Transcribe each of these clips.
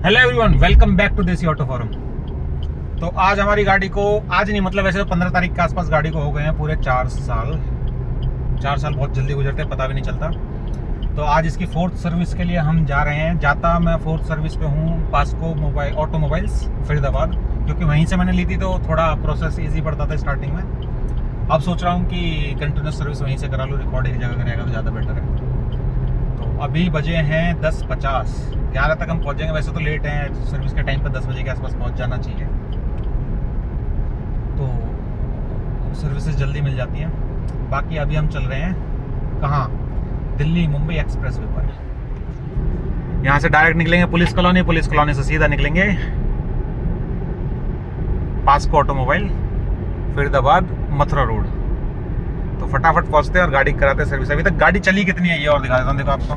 Hello everyone, welcome back to Desi auto forum. तो आज हमारी गाड़ी को, आज नहीं मतलब वैसे तो 15 तारीख के आसपास गाड़ी को हो गए हैं पूरे 4 साल। 4 साल बहुत जल्दी गुजरते हैं, पता भी नहीं चलता। तो आज इसकी 4th सर्विस के लिए हम जा रहे हैं। जाता मैं 4th सर्विस पे हूँ पास्को मोबाइल ऑटोमोबाइल्स फरीदाबाद, क्योंकि वहीं से मैंने ली थी तो थोड़ा प्रोसेस ईजी पड़ता था स्टार्टिंग में। अब सोच रहा हूँ कि कंटिन्यूस सर्विस वहीं से करा लूँ, रिकॉर्ड एक जगह करेगा तो ज़्यादा बेटर है। तो अभी बजे हैं 10:50, 11 तक हम पहुँच जाएंगे। वैसे तो लेट हैं, सर्विस के टाइम पर 10 बजे के आसपास पहुँच जाना चाहिए, तो सर्विसेज जल्दी मिल जाती हैं। बाकी अभी हम चल रहे हैं कहाँ, दिल्ली मुंबई एक्सप्रेस वे पर। यहाँ से डायरेक्ट निकलेंगे पुलिस कॉलोनी से सीधा निकलेंगे POCSO automobile Faridabad Mathura road. तो फटाफट पहुँचते हैं और गाड़ी कराते हैं सर्विस। अभी तक गाड़ी चली कितनी है ये और दिखा देता हूँ, देखो आपको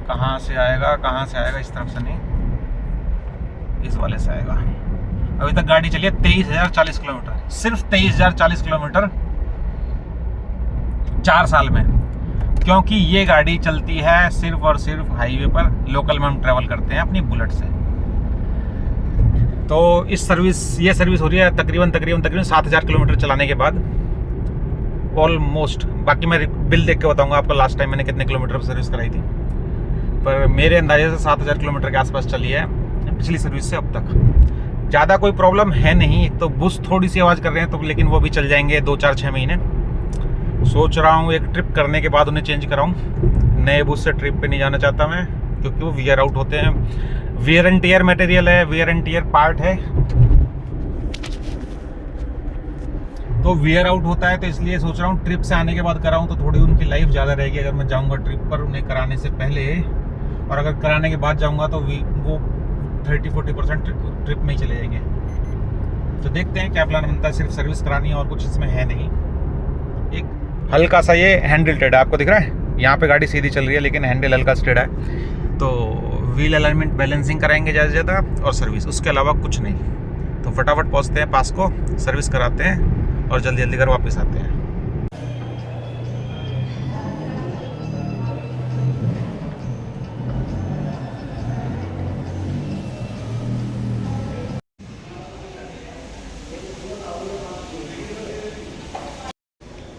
कहाँ से आएगा, इस तरफ से नहीं, इस वाले से आएगा। अभी तक गाड़ी चली है 23,040 किलोमीटर, सिर्फ 23,040 किलोमीटर 4 साल में। क्योंकि ये गाड़ी चलती है सिर्फ और सिर्फ हाईवे पर, लोकल में हम ट्रेवल करते हैं अपनी बुलेट से। तो ये सर्विस हो रही है तकरीबन 7,000 किलोमीटर चलाने के बाद ऑलमोस्ट। बाकी मैं बिल देख के बताऊंगा आपको लास्ट टाइम मैंने कितने किलोमीटर सर्विस कराई थी, पर मेरे अंदाजे से 7,000 किलोमीटर के आसपास चली है पिछली सर्विस से अब तक। ज़्यादा कोई प्रॉब्लम है नहीं। एक तो बुश थोड़ी सी आवाज़ कर रहे हैं तो, लेकिन वो भी चल जाएंगे 2, 4, 6 महीने। सोच रहा हूँ एक ट्रिप करने के बाद उन्हें चेंज कराऊँ। नए बुश से ट्रिप पे नहीं जाना चाहता मैं, क्योंकि वो वियर आउट होते हैं। वियर एंड टियर मटेरियल है, वियर एंड टियर पार्ट है, तो वियर आउट होता है। तो इसलिए सोच रहा हूँ ट्रिप से आने के बाद कराऊँ तो थोड़ी उनकी लाइफ ज़्यादा रहेगी अगर मैं जाऊँगा ट्रिप पर उन्हें कराने से पहले। और अगर कराने के बाद जाऊँगा तो वो 30-40% ट्रिप में ही चले जाएंगे। तो देखते हैं क्या प्लान बनता है। सिर्फ सर्विस करानी है और कुछ इसमें है नहीं। एक हल्का सा ये हैंडल टेढ़ा है, आपको दिख रहा है, यहाँ पे गाड़ी सीधी चल रही है लेकिन हैंडल हल्का सा टेढ़ा है। तो व्हील अलाइनमेंट बैलेंसिंग कराएंगे ज़्यादा से ज़्यादा, और सर्विस, उसके अलावा कुछ नहीं। तो फटाफट पहुँचते हैं पास्को, सर्विस कराते हैं और जल्दी जल्दी घर वापस आते हैं।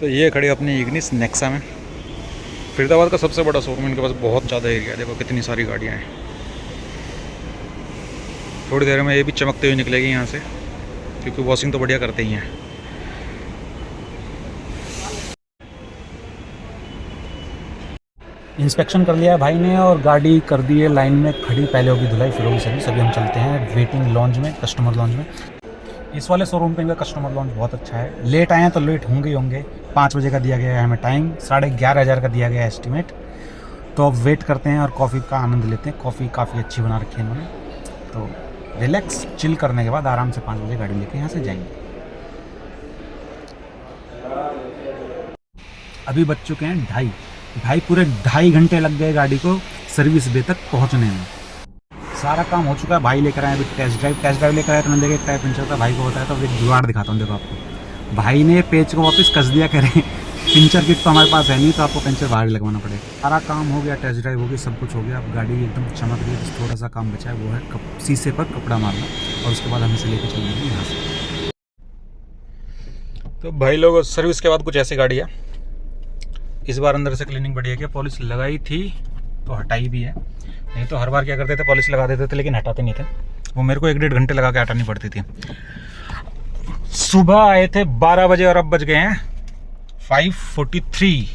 तो ये खड़ी अपनी इग्निस नेक्सा में। फरीदाबाद का सबसे बड़ा शोरूम, इनके पास बहुत ज़्यादा एरिया है, देखो कितनी सारी गाड़ियाँ हैं। थोड़ी देर में ये भी चमकते हुए निकलेगी यहाँ से, क्योंकि वॉशिंग तो बढ़िया करते ही हैं। इंस्पेक्शन कर लिया है भाई ने और गाड़ी कर दी है लाइन में खड़ी। पहले होगी धुलाई फिर होगी सर्विस। अभी हम चलते हैं वेटिंग लॉन्ज में, कस्टमर लॉन्ज में। इस वाले शोरूम पे इनका कस्टमर लॉन्च बहुत अच्छा है। लेट आए हैं तो लेट होंगे ही होंगे। 5 बजे का दिया गया है हमें टाइम, 11,500 का दिया गया है एस्टिमेट। तो अब वेट करते हैं और कॉफ़ी का आनंद लेते हैं। कॉफ़ी काफ़ी अच्छी बना रखी है इन्होंने। तो रिलैक्स चिल करने के बाद आराम से 5 बजे गाड़ी लेके यहाँ से जाएंगे। अभी बज चुके हैं 2:30 पूरे 2.5 घंटे लग गए गाड़ी को सर्विस बे तक पहुँचने में। सारा काम हो चुका है। भाई लेकर आए अभी टेस्ट ड्राइव लेकर आए तो मैंने देखा एक टायर पंचर था, भाई को बताया। तो एक जुगाड़ दिखाता हूँ, देखो आपको। भाई ने पेच को वापस कस दिया, कह रहे पंचर किट तो हमारे पास है नहीं, तो आपको पंचर बाहर ही लगवाना पड़ेगा। सारा काम हो गया, टेस्ट ड्राइव हो गई, सब कुछ हो गया। अब गाड़ी एकदम चमक रही है। थोड़ा सा काम बचा है, वो है शीशे पर कपड़ा मारना, और उसके बाद हम इसे लेकर चल जाएंगे यहाँ से। तो भाई लोग, सर्विस के बाद कुछ ऐसी गाड़ी है। इस बार अंदर से क्लीनिंग बढ़िया किया, पॉलिश लगाई थी तो हटाई भी है। नहीं तो हर बार क्या करते थे, पॉलिश लगा देते थे लेकिन हटाते नहीं थे। वो मेरे को 1-1.5 घंटे लगा के हटानी पड़ती थी। सुबह आए थे 12 बजे और अब बज गए हैं 5:43।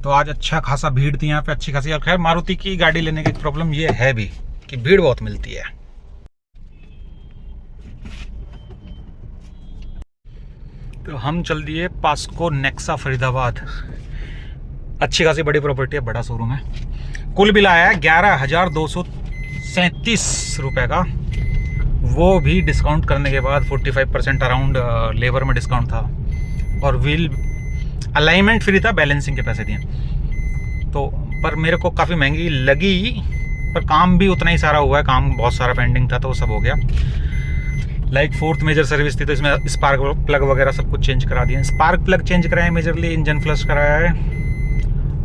तो आज अच्छा खासा भीड़ थी यहाँ पे, अच्छी खासी। और खैर मारुति की गाड़ी लेने की प्रॉब्लम ये है भी कि भीड़ बहुत मिलती है। तो हम चल दिए पास्को नेक्सा फरीदाबाद। अच्छी खासी बड़ी प्रॉपर्टी है, बड़ा शोरूम है। कुल बिल आया है 11,237 रुपये का, वो भी डिस्काउंट करने के बाद 45% अराउंड लेबर में डिस्काउंट था। और व्हील अलाइनमेंट फ्री था, बैलेंसिंग के पैसे दिए। तो पर मेरे को काफ़ी महंगी लगी, पर काम भी उतना ही सारा हुआ है। काम बहुत सारा पेंडिंग था तो वो सब हो गया। लाइक 4th मेजर सर्विस थी तो इसमें स्पार्क प्लग वगैरह सब कुछ चेंज करा दिए। स्पार्क प्लग चेंज कराया मेजरली, इंजन फ्लश कराया है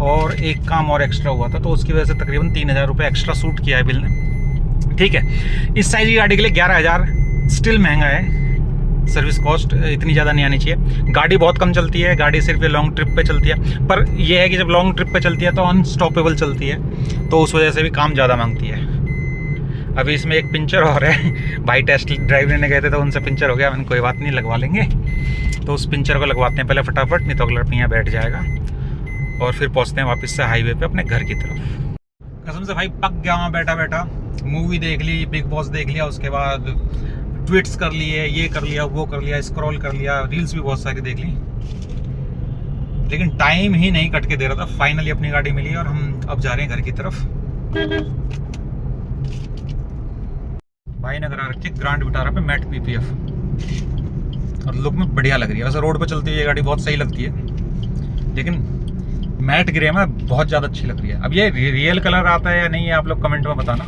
और एक काम और एक्स्ट्रा हुआ था, तो उसकी वजह से तकरीबन 3000 रुपये एक्स्ट्रा सूट किया है बिल ने। ठीक है, इस साइज़ की गाड़ी के लिए 11000 स्टिल महंगा है। सर्विस कॉस्ट इतनी ज़्यादा नहीं आनी चाहिए। गाड़ी बहुत कम चलती है, गाड़ी सिर्फ ये लॉन्ग ट्रिप पे चलती है, पर यह है कि जब लॉन्ग ट्रिप पे चलती है तो अनस्टॉपेबल चलती है, तो उस वजह से भी काम ज़्यादा मांगती है। अभी इसमें एक पंचर और है, भाई टेस्ट ड्राइव लेने गए थे तो उनसे पंचर हो गया, मैंने कोई बात नहीं, लगवा लेंगे। तो उस पंचर को लगवाते हैं पहले फटाफट, नहीं तो अगला पियाँ बैठ जाएगा, और फिर पहुँचते हैं वापस से हाईवे पे अपने घर की तरफ। कसम से भाई पक गया वहाँ बैठा बैठा, मूवी देख ली, बिग बॉस देख लिया, उसके बाद ट्वीट्स कर लिए, ये कर लिया, वो कर लिया, स्क्रॉल कर लिया, रील्स भी बहुत सारी देख ली, लेकिन टाइम ही नहीं कट के दे रहा था। फाइनली अपनी गाड़ी मिली और हम अब जा रहे हैं घर की तरफ। भाई ने करा रखी ग्रांड विटारा पे मैट पीपीएफ, और लुक में बढ़िया लग रही है। वैसे रोड पे चलती हुई ये गाड़ी बहुत सही लगती है, लेकिन मैट ग्रे में बहुत ज़्यादा अच्छी लग रही है। अब ये रियल कलर आता है या नहीं है, आप लोग कमेंट में बताना।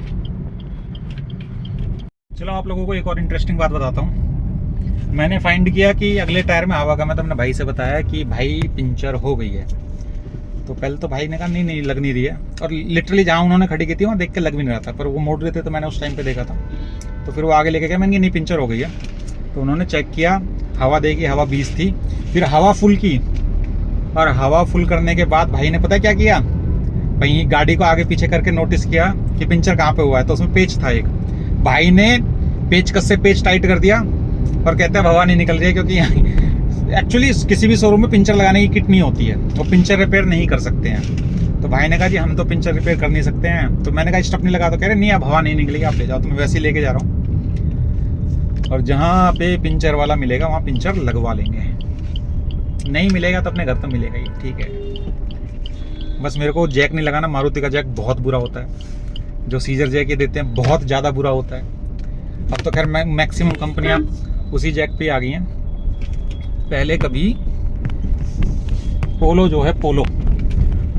चलो आप लोगों को एक और इंटरेस्टिंग बात बताता हूँ। मैंने फाइंड किया कि अगले टायर में हवा कम है, तो मैंने भाई से बताया कि भाई पंचर हो गई है। तो पहले तो भाई ने कहा नहीं लग नहीं रही है, और लिटरली जहाँ उन्होंने खड़ी की थी वहाँ देख के लग भी नहीं रहा था, पर वो मोड़ रहे थे तो मैंने उस टाइम पे देखा था। तो फिर वो आगे लेके गया, मैंने नहीं पंचर हो गई है। तो उन्होंने चेक किया, हवा देखी, हवा 20 थी, फिर हवा फुल की, और हवा फुल करने के बाद भाई ने पता क्या किया, भाई गाड़ी को आगे पीछे करके नोटिस किया कि पंचर कहाँ पे हुआ है। तो उसमें पेच था एक, भाई ने पेचकस से पेच टाइट कर दिया, और कहते हैं हवा नहीं निकल रही है, क्योंकि एक्चुअली किसी भी शोरूम में पंचर लगाने की किट नहीं होती है, वो पंचर रिपेयर नहीं कर सकते हैं। तो भाई ने कहा जी हम तो पंचर रिपेयर कर नहीं सकते हैं। तो मैंने कहा स्टॉप नहीं लगा, तो कह रहे नहीं अब हवा नहीं निकलेगी, आप ले जाओ। तो मैं वैसे ही लेके जा रहा हूँ, और जहाँ पे पंचर वाला मिलेगा वहाँ पंचर लगवा लेंगे, नहीं मिलेगा तो अपने घर तो मिलेगा ही। ठीक है, बस मेरे को जैक नहीं लगाना, मारुति का जैक बहुत बुरा होता है, जो सीजर जैक ये देते हैं बहुत ज़्यादा बुरा होता है। अब तो खैर मैक्सिमम कंपनियां उसी जैक पे आ गई हैं। पहले कभी पोलो जो है,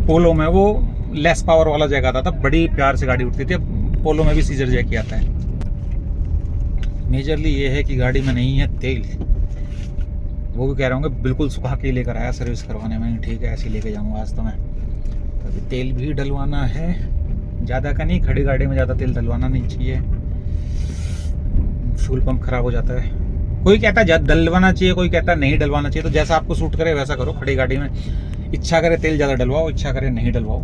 पोलो में वो लेस पावर वाला जैक आता था, बड़ी प्यार से गाड़ी उठती थी। अब पोलो में भी सीजर जैक ही आता है। मेजरली ये है कि गाड़ी में नहीं है तेल, वो भी कह रहा हूँ बिल्कुल सुखा के लेकर आया सर्विस करवाने में। ठीक है, ऐसे लेके जाऊँगा आज तो मैं। अभी तेल भी डलवाना है, ज़्यादा का नहीं, खड़ी गाड़ी में ज़्यादा तेल डलवाना नहीं चाहिए, फ्यूल पंप खराब हो जाता है। कोई कहता है डलवाना चाहिए, कोई कहता है नहीं डलवाना चाहिए, तो जैसा आपको सूट करे वैसा करो। खड़ी गाड़ी में इच्छा करे तेल ज़्यादा डलवाओ, इच्छा करे नहीं डलवाओ।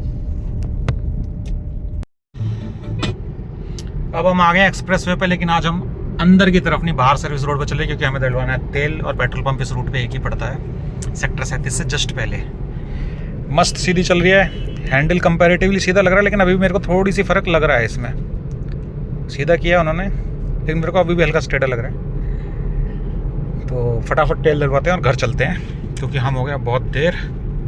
अब हम आ गए एक्सप्रेस वे पे, लेकिन आज हम अंदर की तरफ नहीं, बाहर सर्विस रोड पर चले, क्योंकि हमें डलवाना है तेल, और पेट्रोल पंप इस रूट पे एक ही पड़ता है, सेक्टर 37 से जस्ट पहले। मस्त सीधी चल रही है, हैंडल कंपैरेटिवली सीधा लग रहा है, लेकिन अभी भी मेरे को थोड़ी सी फ़र्क लग रहा है इसमें। सीधा किया उन्होंने, लेकिन मेरे को अभी भी हल्का स्टेटर लग रहा है। तो फटाफट तेल डलवाते हैं और घर चलते हैं, क्योंकि हम हो गया बहुत देर,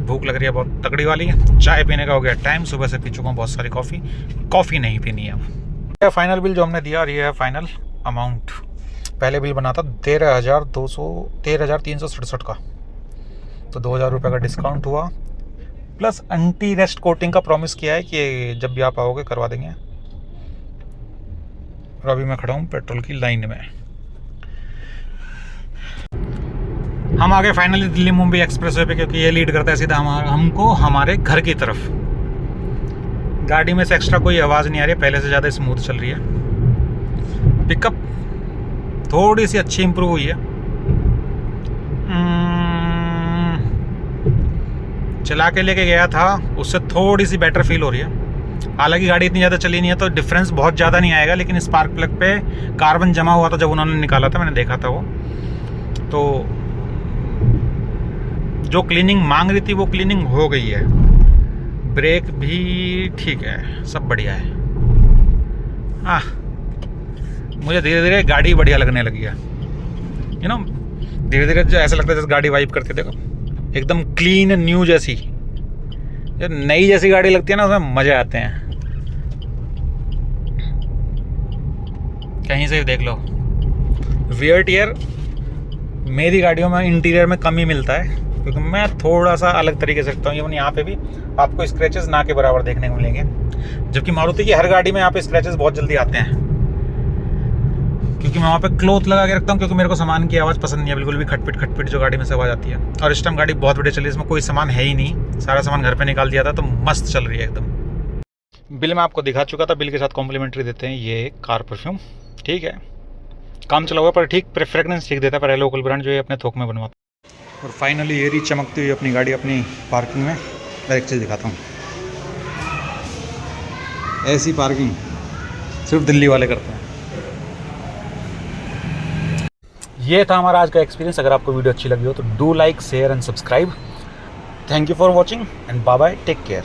भूख लग रही है बहुत तगड़ी वाली। चाय पीने का हो गया टाइम, सुबह से पी चुका हूँ बहुत सारी कॉफ़ी नहीं पीनी है अब। फाइनल बिल जो हमने दिया, और ये है फाइनल अमाउंट। पहले बिल बना था 13,367 का, तो 2,000 रुपये का डिस्काउंट हुआ, प्लस एंटी रेस्ट कोटिंग का प्रॉमिस किया है कि जब भी आप आओगे करवा देंगे। और अभी मैं खड़ा हूँ पेट्रोल की लाइन में। हम आ गए फाइनली दिल्ली मुंबई एक्सप्रेसवे पे, क्योंकि ये लीड करता है सीधा हमको हमारे घर की तरफ। गाड़ी में से एक्स्ट्रा कोई आवाज़ नहीं आ रही है, पहले से ज़्यादा स्मूथ चल रही है। पिकअप थोड़ी सी अच्छी इंप्रूव हुई है। चला के लेके गया था, उससे थोड़ी सी बेटर फील हो रही है। हालांकि गाड़ी इतनी ज़्यादा चली नहीं है, तो डिफरेंस बहुत ज़्यादा नहीं आएगा, लेकिन स्पार्क प्लग पे कार्बन जमा हुआ था जब उन्होंने निकाला था, मैंने देखा था वो। तो जो क्लीनिंग मांग रही थी वो क्लीनिंग हो गई है। ब्रेक भी ठीक है, सब बढ़िया है। हाँ, मुझे धीरे धीरे गाड़ी बढ़िया लगने लगी है। यू नो, धीरे धीरे ऐसा लगता है जैसे गाड़ी वाइप करके देखो, एकदम क्लीन न्यू जैसी, जो नई जैसी गाड़ी लगती है ना, उसमें मज़े आते हैं। कहीं से भी देख लो, वियर टियर मेरी गाड़ियों में इंटीरियर में कम ही मिलता है, क्योंकि मैं थोड़ा सा अलग तरीके से रखता हूँ। इवन यहाँ पे भी आपको स्क्रैचेस ना के बराबर देखने को मिलेंगे, जबकि मारुति की हर गाड़ी में यहाँ पे स्क्रैचेस बहुत जल्दी आते हैं। क्योंकि मैं वहाँ पे क्लॉथ लगा के रखता हूँ, क्योंकि मेरे को सामान की आवाज़ पसंद नहीं है बिल्कुल भी, खटपिट जो गाड़ी में से आवाज़ आती है। और इस टाइम गाड़ी बहुत बढ़िया चली, इसमें कोई सामान है ही नहीं, सारा सामान घर पे निकाल दिया था, तो मस्त चल रही है एकदम। बिल मैं आपको दिखा चुका था, बिल के साथ कॉम्प्लीमेंट्री देते हैं ये कार परफ्यूम, ठीक है, काम चला हुआ पर ठीक फ्रेगनेंस ठीक देता है, पर लोकल ब्रांड जो है अपने थोक में बनवाता है। और फाइनली ये रही चमकती हुई अपनी गाड़ी अपनी पार्किंग में। मैं एक चीज़ दिखाता हूँ, ऐसी पार्किंग सिर्फ दिल्ली वाले करते हैं। ये था हमारा आज का एक्सपीरियंस। अगर आपको वीडियो अच्छी लगी हो तो do like, share and subscribe. Thank you for watching and bye bye, take care.